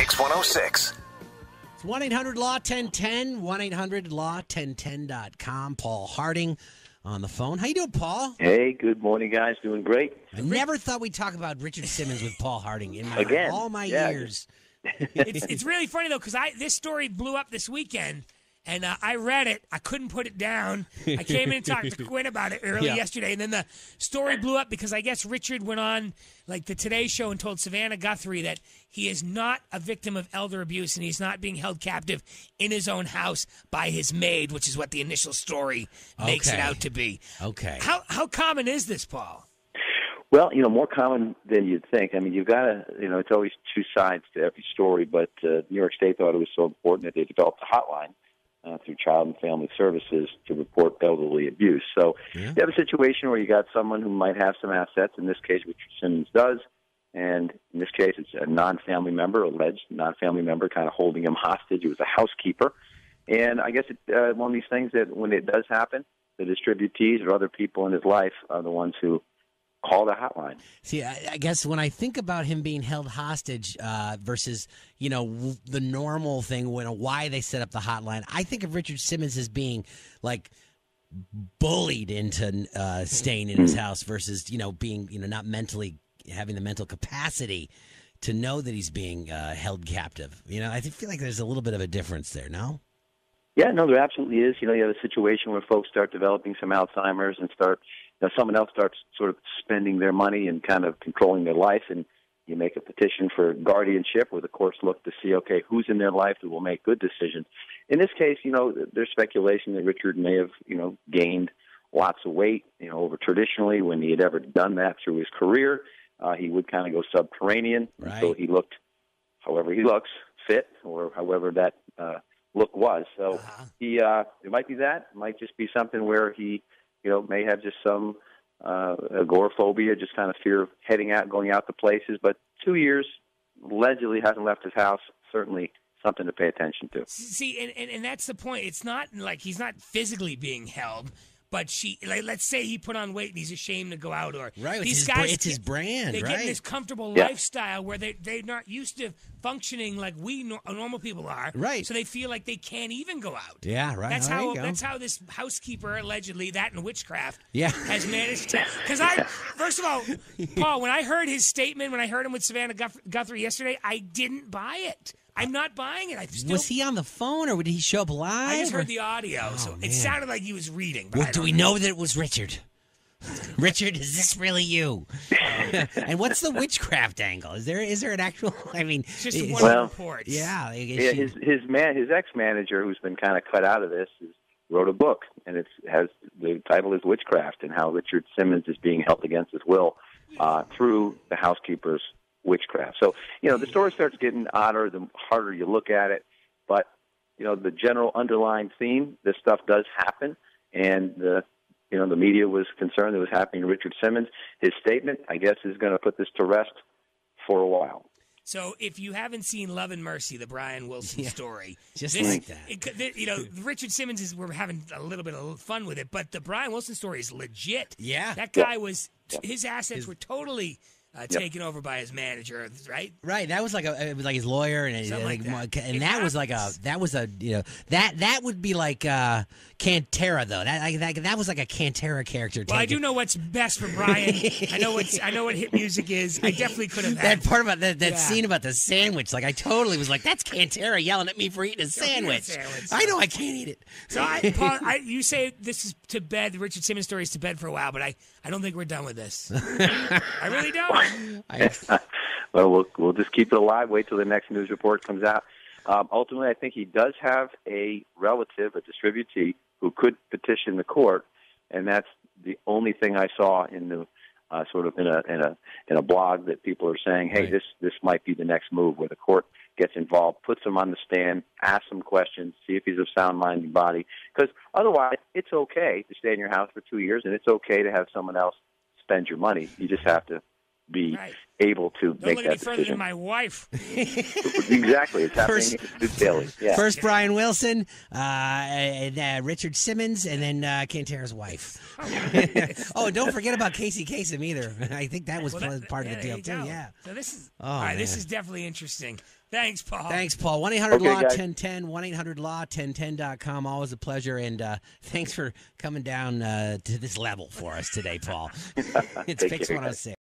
PYX 106. It's 1-800-LAW-1010, 1-800-LAW-1010.com. Paul Harding on the phone. How you doing, Paul? Hey, good morning, guys. Doing great. I never thought we'd talk about Richard Simmons with Paul Harding in all my years. It's really funny, though, because this story blew up this weekend, and I read it. I couldn't put it down. I came in and talked to Quinn about it early yesterday, and then the story blew up because I guess Richard went on like the Today Show and told Savannah Guthrie that he is not a victim of elder abuse and he's not being held captive in his own house by his maid, which is what the initial story makes it out to be. Okay. How common is this, Paul? Well, more common than you'd think. I mean, you've got to, it's always two sides to every story, but New York State thought it was so important that they developed a hotline through Child and Family Services to report elderly abuse. So you have a situation where you got someone who might have some assets. In this case, Richard Simmons does. And in this case, it's a non-family member, alleged non-family member, kind of holding him hostage. It was a housekeeper. And I guess it's one of these things that when it does happen, the distributees or other people in his life are the ones who call the hotline. See, I guess when I think about him being held hostage versus, the normal thing, why they set up the hotline, I think of Richard Simmons as being, like, bullied into staying in his house versus, being, not mentally having the mental capacity to know that he's being held captive. I feel like there's a little bit of a difference there, no? Yeah, no, there absolutely is. You have a situation where folks start developing some Alzheimer's and someone else starts sort of spending their money and kind of controlling their life, and you make a petition for guardianship where the courts look to see, okay, who's in their life that will make good decisions. In this case, there's speculation that Richard may have, gained lots of weight, over traditionally when he had ever done that through his career. He would kind of go subterranean until he looked, however he looks, fit, or however that look was. So it might be that. It might just be something where he, may have just some agoraphobia, just kind of fear of going out to places. But 2 years, allegedly hasn't left his house, certainly something to pay attention to. See, and that's the point. It's not like he's not physically being held, but let's say he put on weight and he's ashamed to go out. Or these guys, it's his brand, they get in this comfortable lifestyle where they're not used to functioning like we normal people are. Right. So they feel like they can't even go out. Yeah, right. That's how this housekeeper, allegedly, that and witchcraft, has managed to. Because first of all, Paul, when I heard his statement, when I heard him with Savannah Guthrie yesterday, I didn't buy it. I'm not buying it. Was he on the phone or did he show up live? I just heard the audio, so it sounded like he was reading. Well, do we know that it was Richard? Richard, is this really you? And what's the witchcraft angle? Is there an actual? I mean, it's just one of the reports. Yeah, his ex-manager, who's been kind of cut out of this, wrote a book, and the title is Witchcraft, and how Richard Simmons is being held against his will through the housekeeper's witchcraft. So, the story starts getting odder the harder you look at it. But, the general underlying theme, this stuff does happen. And, the media was concerned it was happening to Richard Simmons. His statement, I guess, is going to put this to rest for a while. So if you haven't seen Love and Mercy, the Brian Wilson story, like that. Richard Simmons we're having a little bit of fun with it, but the Brian Wilson story is legit. Yeah. That guy his assets were totally taken over by his manager, right? Right. That was like his lawyer, and that would be like Cantara though. That was like a Cantara character. Well, I do know what's best for Brian. I know what hit music is. I definitely could have that part about that scene about the sandwich. Like I totally was like, that's Cantara yelling at me for eating a sandwich. I know I can't eat it. So Paul, you say this is to bed. The Richard Simmons story is to bed for a while, but I don't think we're done with this. I really don't. Well, we'll just keep it alive. Wait till the next news report comes out. Ultimately, I think he does have a relative, a distributee, who could petition the court, and that's the only thing I saw in the sort of in a blog that people are saying, hey, this might be the next move where the court gets involved, puts him on the stand, asks him questions, see if he's of sound mind and body. Because otherwise, it's okay to stay in your house for 2 years, and it's okay to have someone else spend your money. You just have to be Right. able to Don't make look that any further decision. than my wife. Exactly. It's happening daily. Yeah. First Brian Wilson, and Richard Simmons, and then Cantara's wife. Oh, and don't forget about Casey Kasem either. I think that was part of the deal too. Yeah. So this is all right. This is definitely interesting. Thanks, Paul. Thanks, Paul. 1-800-LAW-1010, 1-800-LAW-1010.com. Always a pleasure, and thanks for coming down to this level for us today, Paul. It's PYX 106.